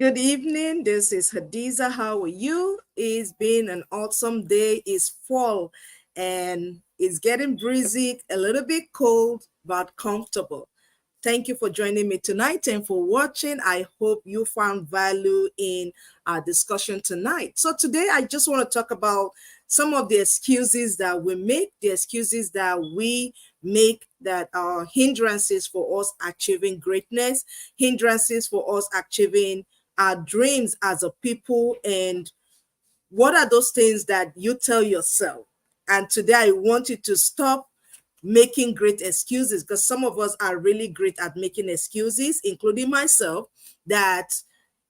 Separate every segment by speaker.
Speaker 1: Good evening. This is Hadiza. How are you? It's been an awesome day. It's fall and it's getting breezy, a little bit cold, but comfortable. Thank you for joining me tonight and for watching. I hope you found value in our discussion tonight. So, today I just want to talk about some of the excuses that we make, the excuses that we make that are hindrances for us achieving greatness, hindrances for us achieving our dreams as a people, and what are those things that you tell yourself? And today I want you to stop making great excuses, because some of us are really great at making excuses, including myself, that,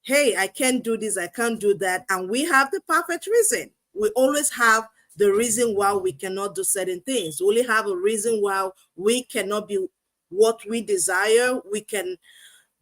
Speaker 1: hey, I can't do this, I can't do that. And we have the perfect reason. We always have the reason why we cannot do certain things. We only have a reason why we cannot be what we desire. We can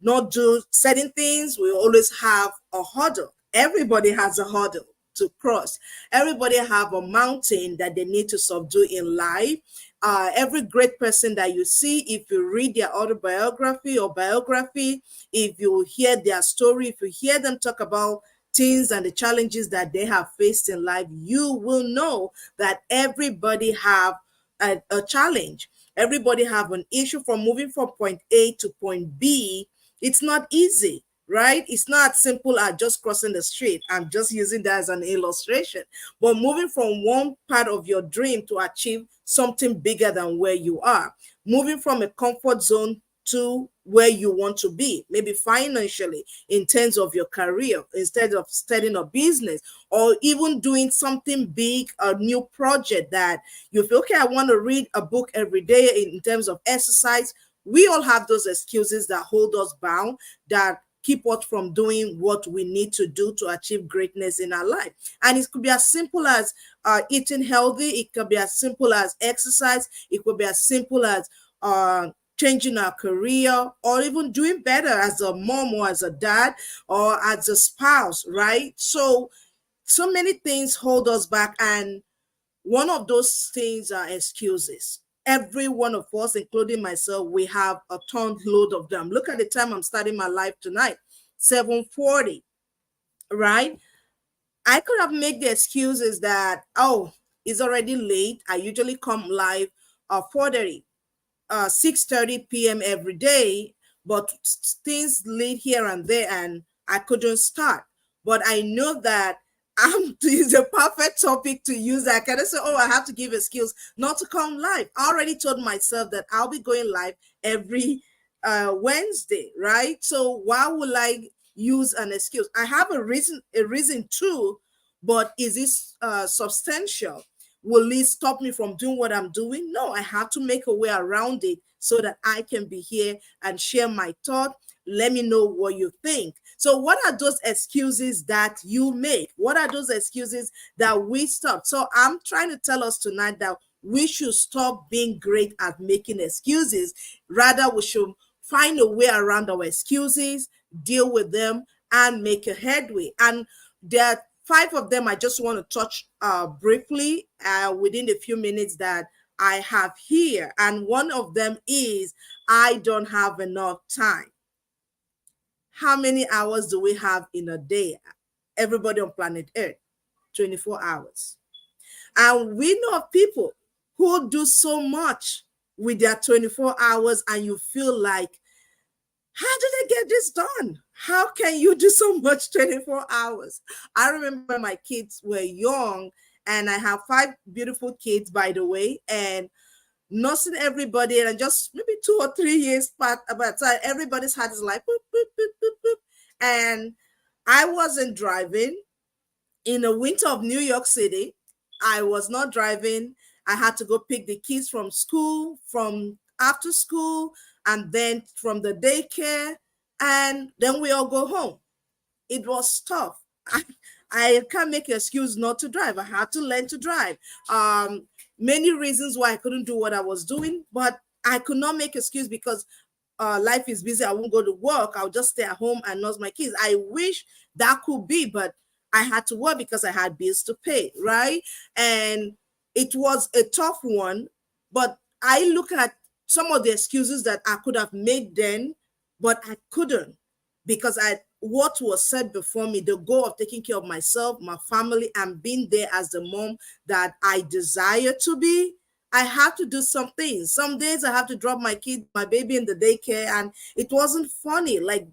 Speaker 1: not do certain things. We always have a hurdle. Everybody has a hurdle to cross. Everybody have a mountain that they need to subdue in life. Every great person that you see, if you read their autobiography or biography, if you hear their story, if you hear them talk about things and the challenges that they have faced in life, you will know that everybody have a challenge. Everybody have an issue from moving from point A to point B. It's not easy, right? It's not simple as just crossing the street. I'm just using that as an illustration. But moving from one part of your dream to achieve something bigger than where you are, moving from a comfort zone to where you want to be, maybe financially, in terms of your career, instead of starting a business, or even doing something big, a new project that you feel, okay, I want to read a book every day in terms of exercise. We all have those excuses that hold us bound, that keep us from doing what we need to do to achieve greatness in our life. And it could be as simple as eating healthy. It could be as simple as exercise. It could be as simple as changing our career, or even doing better as a mom or as a dad or as a spouse, right? So many things hold us back, and one of those things are excuses. Every one of us, including myself, we have a ton load of them. Look at the time I'm starting my life tonight, 7:40, right? I could have made the excuses that, oh, it's already late. I usually come live 4:30, 6:30 p.m. every day, but things lead here and there, and I couldn't start. But I know that is a perfect topic to use. I cannot say, oh, I have to give excuse not to come live. I already told myself that I'll be going live every Wednesday, right? So why would I use an excuse? I have a reason too, but is this substantial? Will it stop me from doing what I'm doing? No, I have to make a way around it so that I can be here and share my thought. Let me know what you think. So, what are those excuses that you make? What are those excuses that we stop? So, I'm trying to tell us tonight that we should stop being great at making excuses. Rather, we should find a way around our excuses, deal with them, and make a headway. And there are five of them I just want to touch briefly within the few minutes that I have here. And one of them is, I don't have enough time. How many hours do we have in a day? Everybody on planet Earth, 24 hours. And we know of people who do so much with their 24 hours, and you feel like, how did they get this done? How can you do so much 24 hours? I remember my kids were young, and I have five beautiful kids, by the way, and nursing everybody, and just maybe 2 or 3 years about time, everybody's heart is like boop, boop, boop, boop, boop. And I wasn't driving in the winter of New York City. I was not driving. I had to go pick the kids from school, from after school, and then from the daycare, and then we all go home. It was tough. I can't make an excuse not to drive. I had to learn to drive. Many reasons why I couldn't do what I was doing, but I could not make excuse because life is busy. I won't go to work. I'll just stay at home and nurse my kids. I wish that could be, but I had to work because I had bills to pay, right? And it was a tough one, but I look at some of the excuses that I could have made then, but I couldn't, because I what was said before me, the goal of taking care of myself, my family, and being there as the mom that I desire to be, I have to do some things. Some days I have to drop my baby in the daycare, and it wasn't funny. Like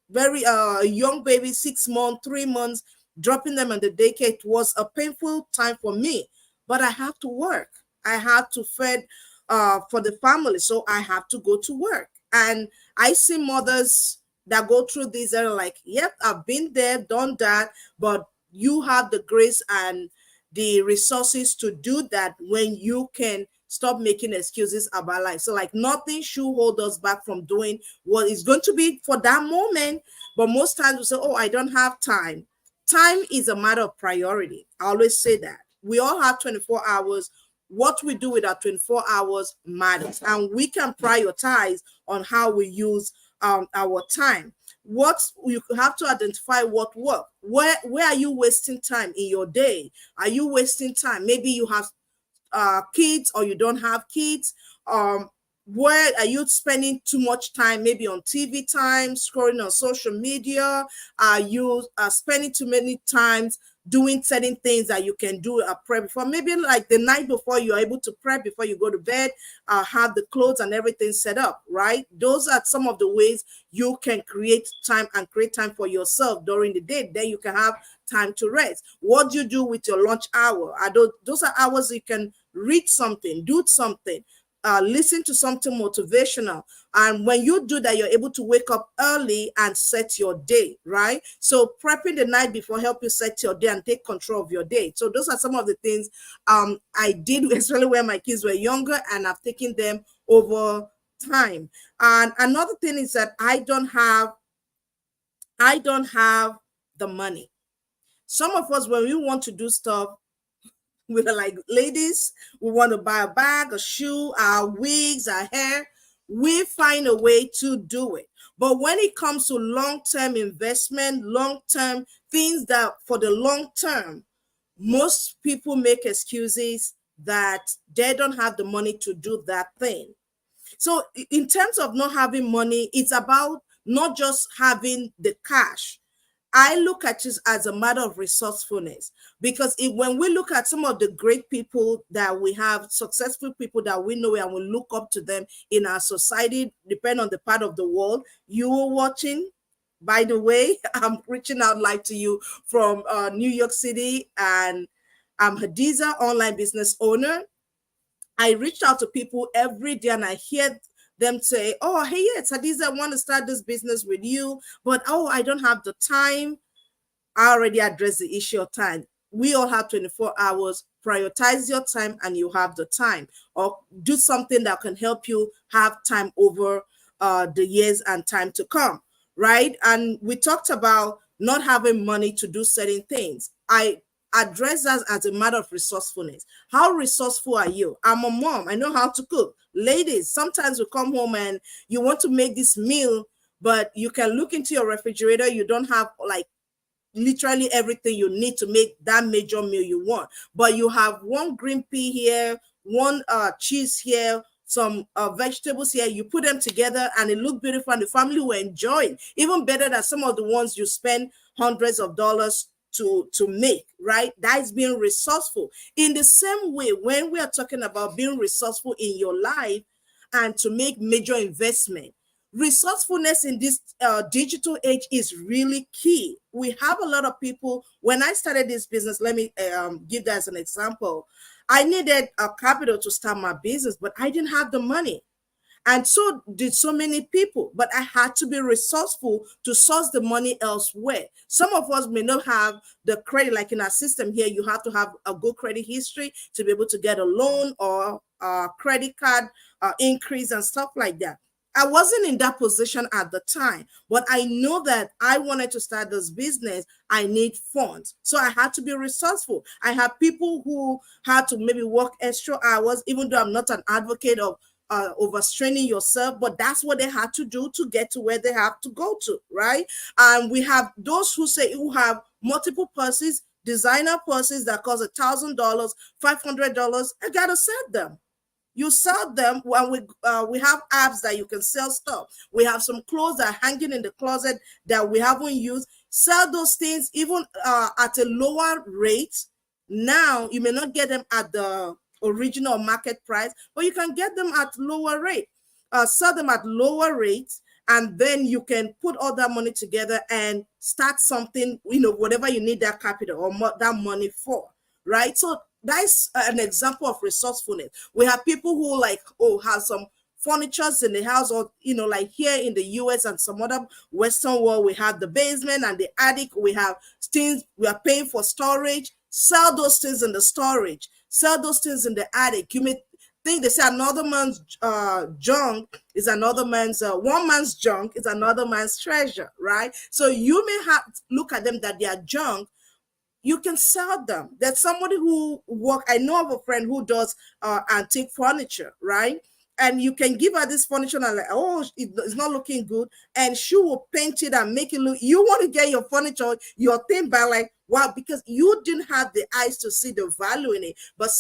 Speaker 1: very young baby, 6 months, 3 months, dropping them in the daycare, it was a painful time for me. But I have to work. I have to feed for the family, so I have to go to work. And I see mothers that go through this that are like, yep, I've been there, done that, but you have the grace and the resources to do that when you can stop making excuses about life. So like nothing should hold us back from doing what is going to be for that moment. But most times we say, oh, I don't have time. Time is a matter of priority. I always say that. We all have 24 hours. What we do with our 24 hours matters, and we can prioritize on how we use our time. What you have to identify what work. Where are you wasting time in your day? Are you wasting time? Maybe you have kids or you don't have kids. Where are you spending too much time? Maybe on TV time, scrolling on social media. Are you spending too many times doing certain things that you can do a prep before? Maybe like the night before, you're able to prep before you go to bed, have the clothes and everything set up, right? Those are some of the ways you can create time and create time for yourself during the day. Then you can have time to rest. What do you do with your lunch hour? Are those are hours you can read something, do something, listen to something motivational. And when you do that, you're able to wake up early and set your day, right? So prepping the night before help you set your day and take control of your day. So those are some of the things I did, especially when my kids were younger, and I've taken them over time. And another thing is that I don't have the money. Some of us, when we want to do stuff, we're like, ladies, we want to buy a bag, a shoe, our wigs, our hair. We find a way to do it. But when it comes to long-term investment, long-term things that for the long term, most people make excuses that they don't have the money to do that thing. So in terms of not having money, it's about not just having the cash. I look at it as a matter of resourcefulness, because when we look at some of the great people that we have, successful people that we know and we look up to them in our society, depending on the part of the world you are watching. By the way, I'm reaching out live to you from New York City, and I'm Hadiza, online business owner. I reach out to people every day and I hear them say, oh, hey, yes, Hadiza, I want to start this business with you, but oh, I don't have the time. I already addressed the issue of time. We all have 24 hours. Prioritize your time and you have the time, or do something that can help you have time over the years and time to come, right? And we talked about not having money to do certain things. I address that as a matter of resourcefulness. How resourceful are you? I'm a mom. I know how to cook. Ladies, sometimes we come home and you want to make this meal, but you can look into your refrigerator. You don't have like literally everything you need to make that major meal you want, but you have one green pea here, one cheese here, some vegetables here. You put them together and it look beautiful, and the family will enjoy it even better than some of the ones you spend hundreds of dollars to make, right? That is being resourceful. In the same way, when we are talking about being resourceful in your life and to make major investment, resourcefulness in this digital age is really key. We have a lot of people. When I started this business, let me give that as an example. I needed a capital to start my business, but I didn't have the money. And so did so many people, but I had to be resourceful to source the money elsewhere. Some of us may not have the credit, like in our system here, you have to have a good credit history to be able to get a loan or a credit card increase and stuff like that. I wasn't in that position at the time, but I know that I wanted to start this business. I need funds. So I had to be resourceful. I have people who had to maybe work extra hours, even though I'm not an advocate of overstraining yourself, but that's what they had to do to get to where they have to go to, right? And we have those who have multiple purses, designer purses that cost $1,000, $500. I gotta sell them. You sell them when we have apps that you can sell stuff. We have some clothes that are hanging in the closet that we haven't used. Sell those things even at a lower rate. Now you may not get them at the original market price, but you can get them at lower rate. Sell them at lower rates, and then you can put all that money together and start something. Whatever you need that capital or that money for, right? So that's an example of resourcefulness. We have people who have some furnitures in the house, or like here in the US and some other Western world, we have the basement and the attic. We have things we are paying for storage. Sell those things in the storage. Sell those things in the attic. You may think they say another man's junk is another man's one man's junk is another man's treasure, right? So you may have look at them that they are junk. You can sell them. There's somebody who I know of a friend who does antique furniture, right? And you can give her this furniture and like, oh, it's not looking good, and she will paint it and make it look. You want to get your furniture, your thing by like, wow, because you didn't have the eyes to see the value in it, but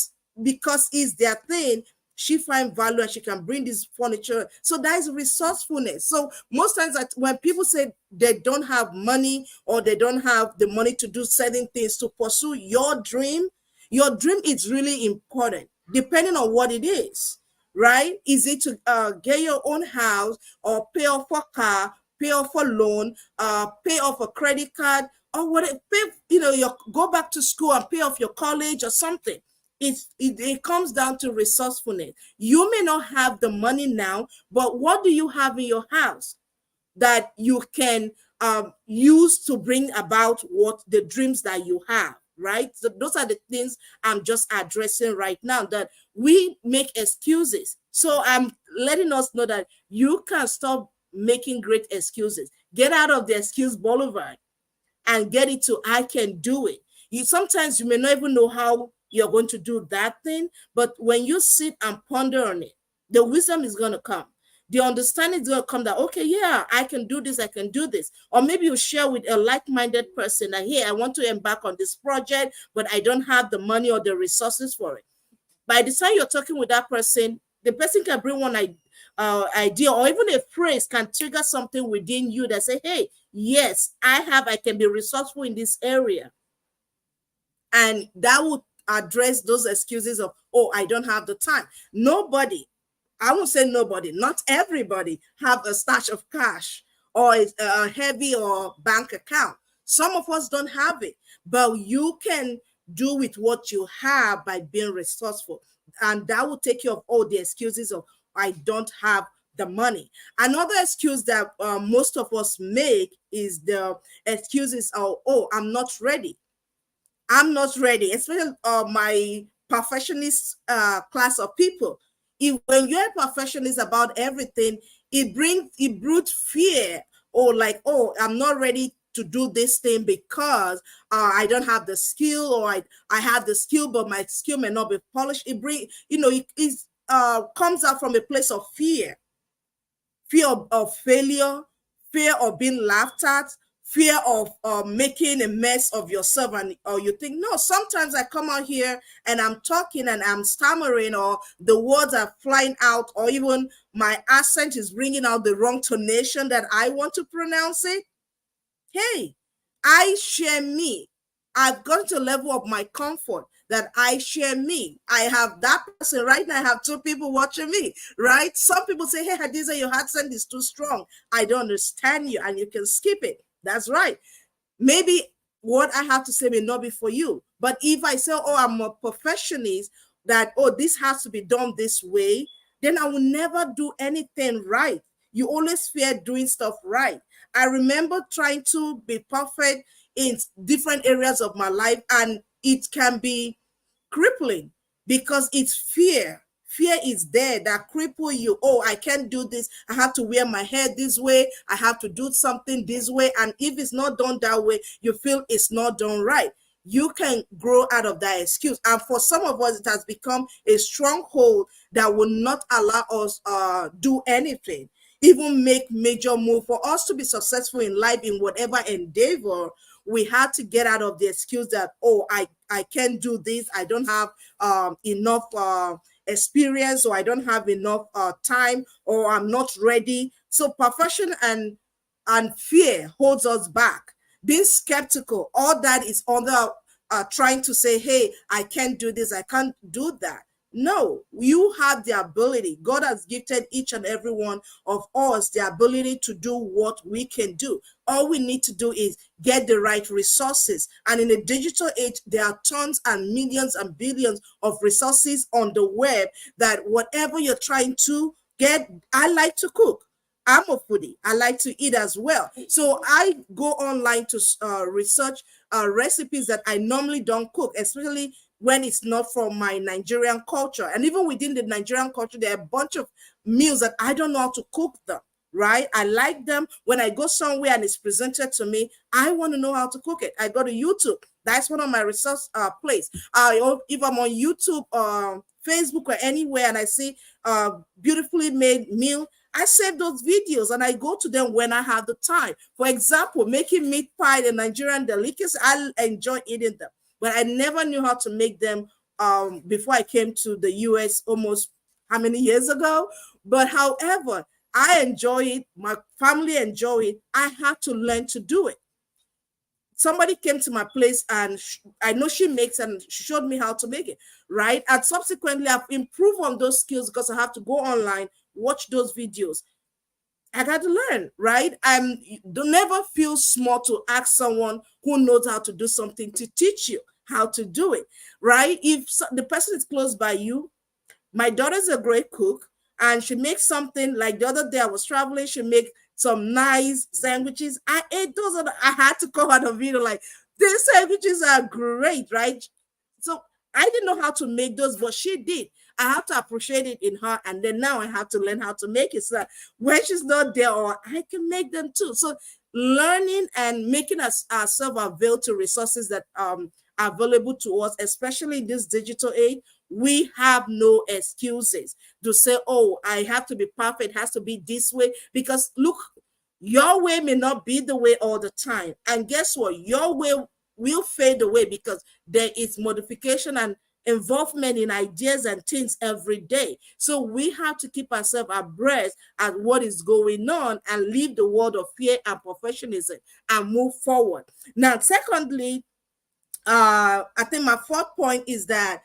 Speaker 1: because it's their thing, she find value and she can bring this furniture. So that is resourcefulness. So most times when people say they don't have money or they don't have the money to do certain things to pursue your dream is really important, depending on what it is, right? Is it to get your own house, or pay off a car, pay off a loan, pay off a credit card, or whatever? Go back to school and pay off your college or something. It comes down to resourcefulness. You may not have the money now, but what do you have in your house that you can use to bring about what the dreams that you have, right? So those are the things I'm just addressing right now, that we make excuses. So I'm letting us know that you can stop making great excuses. Get out of the excuse boulevard and get it to I can do it. Sometimes you may not even know how you're going to do that thing, but when you sit and ponder on it, the wisdom is going to come. The understanding is going to come that, okay, yeah, I can do this, I can do this. Or maybe you share with a like-minded person that, hey, I want to embark on this project, but I don't have the money or the resources for it. By the time you're talking with that person, the person can bring one idea, or even a phrase can trigger something within you that say, hey, yes, I can be resourceful in this area. And that would address those excuses of, oh, I don't have the time. Nobody, I won't say nobody, not everybody have a stash of cash or a heavy or bank account. Some of us don't have it, but you can do with what you have by being resourceful. And that will take care of all the excuses of, I don't have the money. Another excuse that most of us make is the excuses of, oh, I'm not ready. I'm not ready, especially my perfectionist class of people. When you're a perfectionist about everything, it brings fear, or like, oh, I'm not ready to do this thing because I don't have the skill, or I have the skill, but my skill may not be polished. It comes out from a place of fear of failure, fear of being laughed at, fear of making a mess of yourself. And or you think, no, sometimes I come out here and I'm talking and I'm stammering, or the words are flying out, or even my accent is bringing out the wrong tonation that I want to pronounce it. Hey, I share me. I've gone to a level of my comfort that I share me. I have that person right now. I have two people watching me, right? Some people say, hey, Hadiza, your accent is too strong. I don't understand you, and you can skip it. That's right. Maybe what I have to say may not be for you. But if I say, oh, I'm a perfectionist, that, oh, this has to be done this way, then I will never do anything right. You always fear doing stuff right. I remember trying to be perfect in different areas of my life, and it can be crippling because it's fear. Fear is there that cripple you. Oh, I can't do this. I have to wear my hair this way. I have to do something this way. And if it's not done that way, you feel it's not done right. You can grow out of that excuse. And for some of us, it has become a stronghold that will not allow us do anything, even make major move. For us to be successful in life in whatever endeavor, we had to get out of the excuse that, oh, I can't do this, I don't have enough experience, or I don't have enough time, or I'm not ready. So perfection and fear holds us back. Being skeptical, all that is under trying to say, hey, I can't do this, I can't do that. No, you have the ability. God has gifted each and every one of us the ability to do what we can do. All we need to do is get the right resources. And in a digital age, there are tons and millions and billions of resources on the web that whatever you're trying to get, I like to cook. I'm a foodie. I like to eat as well. So I go online to research recipes that I normally don't cook, especially when it's not from my Nigerian culture. And even within the Nigerian culture, there are a bunch of meals that I don't know how to cook them, right? I like them. When I go somewhere and it's presented to me, I want to know how to cook it. I go to YouTube. That's one of my resource place. If I'm on YouTube, Facebook, or anywhere, and I see beautifully made meal, I save those videos and I go to them when I have the time. For example, making meat pie, the Nigerian delicacy, I enjoy eating them, but I never knew how to make them before I came to the US almost how many years ago. But however, I enjoy it. My family enjoy it. I had to learn to do it. Somebody came to my place and I know she makes, and she showed me how to make it, right? And subsequently, I've improved on those skills because I have to go online, watch those videos. I got to learn, right? Don't never feel small to ask someone who knows how to do something to teach you how to do it, right? If the person is close by you, my daughter's a great cook, and she makes something like the other day I was traveling, she made some nice sandwiches. I ate those, and I had to call her the video like, these sandwiches are great, right? So I didn't know how to make those, but she did. I have to appreciate it in her, and then now I have to learn how to make it so that when she's not there, or I can make them too. So learning and making ourselves avail to resources that are available to us, especially in this digital age, we have no excuses to say, oh, I have to be perfect, it has to be this way. Because look, your way may not be the way all the time. And guess what? Your way will fade away because there is modification and involvement in ideas and things every day. So we have to keep ourselves abreast at what is going on and leave the world of fear and perfectionism and move forward. Now, secondly, I think my fourth point is that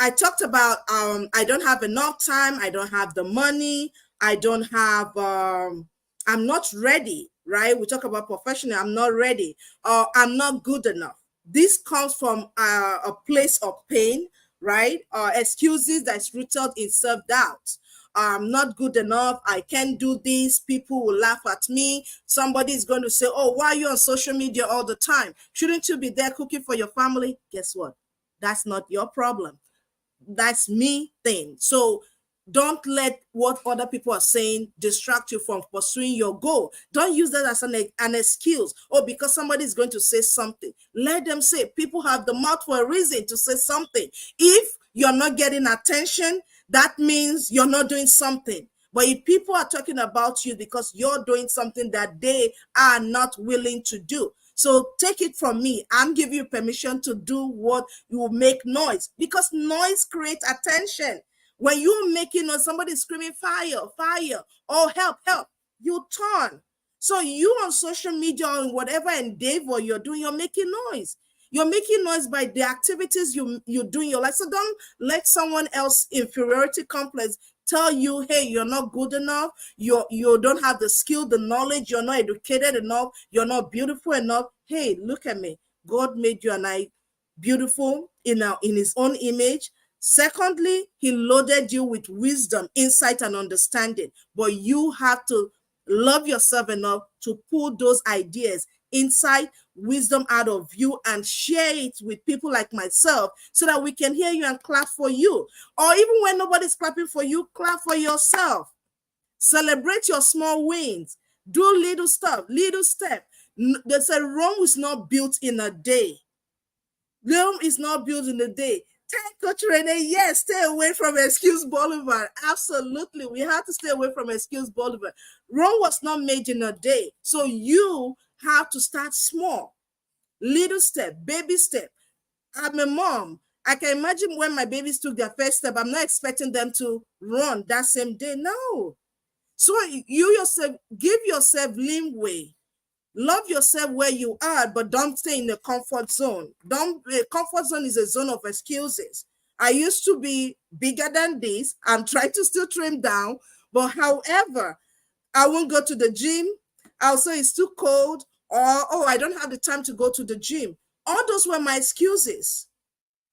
Speaker 1: I talked about I don't have enough time, I don't have the money, I don't have I'm not ready, right? We talk about professional, I'm not ready, or I'm not good enough. This comes from a place of pain, right? Excuses that's rooted in self-doubt. I'm not good enough, I can't do this, people will laugh at me, somebody is going to say, oh, why are you on social media all the time? Shouldn't you be there cooking for your family? Guess what? That's not your problem. That's me thing. So don't let what other people are saying distract you from pursuing your goal. Don't use that as an excuse. Oh, because somebody is going to say something. Let them say. People have the mouth for a reason to say something. If you're not getting attention, that means you're not doing something. But if people are talking about you because you're doing something that they are not willing to do, so take it from me, I'm giving you permission to do what you will make noise, because noise creates attention. When you're making noise, somebody screaming fire, fire, or help, help, you turn. So you on social media or whatever endeavor you're doing, you're making noise. You're making noise by the activities you do in your life. So don't let someone else inferiority complex tell you, hey, you're not good enough, you don't have the skill, the knowledge, you're not educated enough, you're not beautiful enough. Hey, look at me. God made you and I beautiful in his own image. Secondly, he loaded you with wisdom, insight, and understanding. But you have to love yourself enough to pull those ideas, insight, wisdom out of you and share it with people like myself so that we can hear you and clap for you. Or even when nobody's clapping for you, clap for yourself. Celebrate your small wins. Do little stuff, little step. They say Rome is not built in a day. Rome is not built in a day. Thank Coach Renee. Yes, stay away from Excuse Boulevard. Absolutely. We have to stay away from Excuse Boulevard. Rome was not made in a day. So you have to start small. Little step, baby step. I'm a mom. I can imagine when my babies took their first step, I'm not expecting them to run that same day. No. So you yourself, give yourself leeway. Love yourself where you are, but don't stay in the comfort zone. Don't comfort zone is a zone of excuses. I used to be bigger than this. I'm trying to still trim down, but however, I won't go to the gym. I'll say it's too cold, or oh, I don't have the time to go to the gym. All those were my excuses.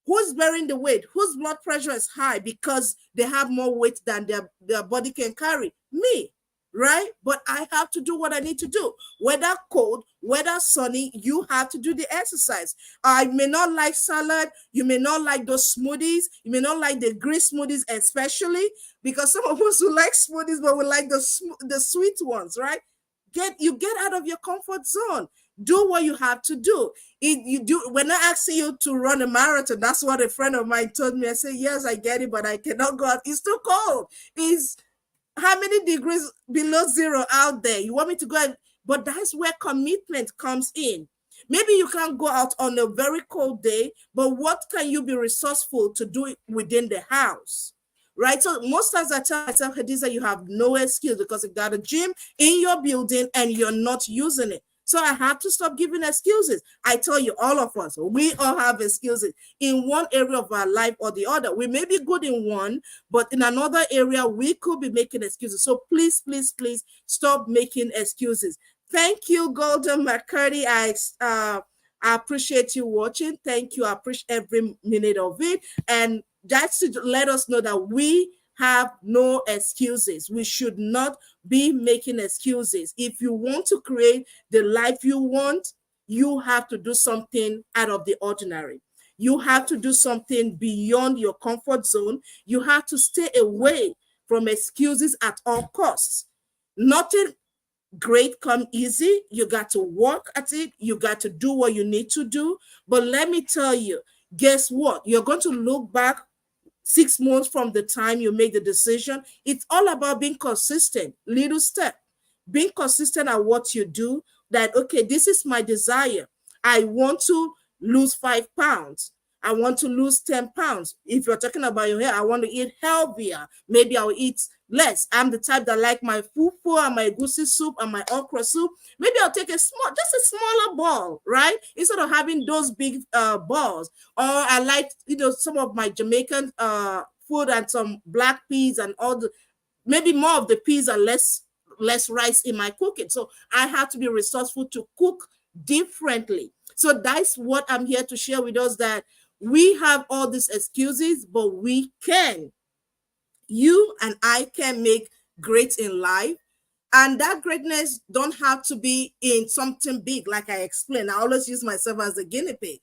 Speaker 1: Who's bearing the weight? Whose blood pressure is high because they have more weight than their body can carry? Me, right? But I have to do what I need to do. Whether cold, whether sunny, you have to do the exercise. I may not like salad. You may not like those smoothies. You may not like the green smoothies, especially because some of us who like smoothies, but we like the sweet ones, right? Get out of your comfort zone. Do what you have to do. You do. We're not asking you to run a marathon. That's what a friend of mine told me. I said, yes, I get it, but I cannot go out. It's too cold. It's how many degrees below zero out there? You want me to go and, but that's where commitment comes in. Maybe you can't go out on a very cold day, but what can you be resourceful to do within the house? Right? So most times I tell myself, Hadiza, you have no excuse because you've got a gym in your building and you're not using it. So I have to stop giving excuses. I tell you, all of us, we all have excuses in one area of our life or the other. We may be good in one, but in another area, we could be making excuses. So please, please, please stop making excuses. Thank you, Golden McCurdy. I appreciate you watching. Thank you. I appreciate every minute of it. And that's to let us know that we have no excuses. We should not be making excuses. If you want to create the life you want, you have to do something out of the ordinary. You have to do something beyond your comfort zone. You have to stay away from excuses at all costs. Nothing great come easy. You got to work at it. You got to do what you need to do. But let me tell you, guess what? You're going to look back 6 months from the time you make the decision. It's all about being consistent, little step, being consistent at what you do. That, okay, this is my desire. I want to lose 5 pounds. I want to lose 10 pounds. If you're talking about your hair, I want to eat healthier. Maybe I'll eat less. I'm the type that like my fufu and my goosey soup and my okra soup. Maybe I'll take just a smaller ball, right? Instead of having those big balls. Or I like, some of my Jamaican food and some black peas and all the, maybe more of the peas and less rice in my cooking. So I have to be resourceful to cook differently. So that's what I'm here to share with us, that we have all these excuses, but we can. You and I can make great in life. And that greatness don't have to be in something big, like I explained. I always use myself as a guinea pig.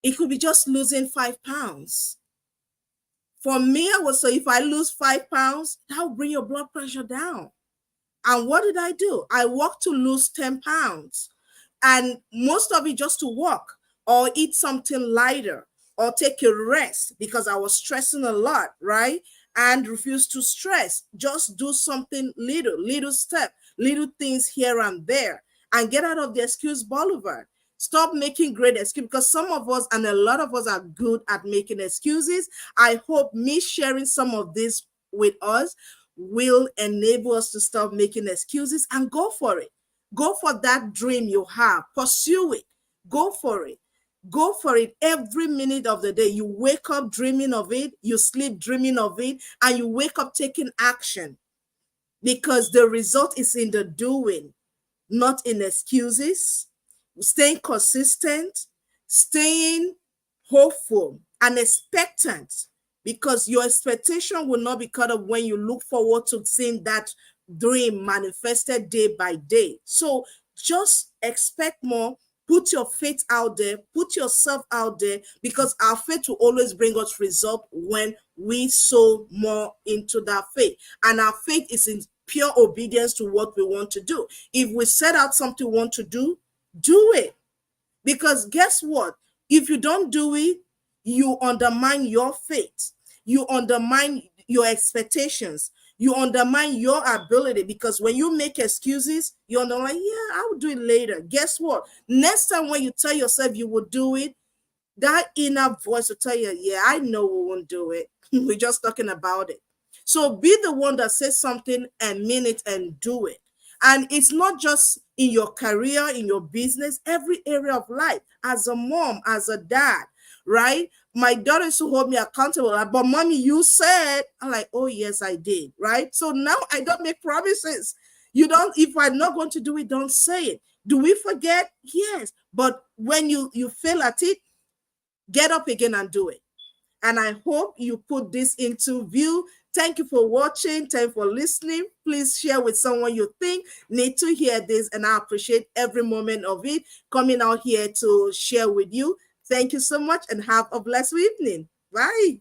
Speaker 1: It could be just losing 5 pounds. For me, I would say if I lose 5 pounds, that will bring your blood pressure down. And what did I do? I walked to lose 10 pounds. And most of it just to walk or eat something lighter or take a rest because I was stressing a lot, right? And refuse to stress. Just do something little step, little things here and there, and get out of the excuse boulevard. Stop making great excuses, because some of us and a lot of us are good at making excuses. I hope me sharing some of this with us will enable us to stop making excuses and go for it. Go for that dream you have. Pursue it. Go for it. Go for it every minute of the day. You wake up dreaming of it, you sleep dreaming of it, and you wake up taking action, because the result is in the doing, not in excuses. Staying consistent, staying hopeful and expectant, because your expectation will not be cut off when you look forward to seeing that dream manifested day by day. So just expect more. Put your faith out there, put yourself out there, because our faith will always bring us result when we sow more into that faith. And our faith is in pure obedience to what we want to do. If we set out something we want to do it. Because guess what? If you don't do it, you undermine your faith. You undermine your expectations. You undermine your ability, because when you make excuses, you're like, yeah, I will do it later. Guess what? Next time when you tell yourself you will do it, that inner voice will tell you, yeah, I know we won't do it. We're just talking about it. So be the one that says something and mean it and do it. And it's not just in your career, in your business, every area of life, as a mom, as a dad, right? My daughter used to hold me accountable, like, but mommy, you said, I'm like, oh, yes, I did, right? So now I don't make promises. You don't, if I'm not going to do it, don't say it. Do we forget? Yes. But when you fail at it, get up again and do it. And I hope you put this into view. Thank you for watching. Thank you for listening. Please share with someone you think need to hear this. And I appreciate every moment of it coming out here to share with you. Thank you so much and have a blessed evening. Bye.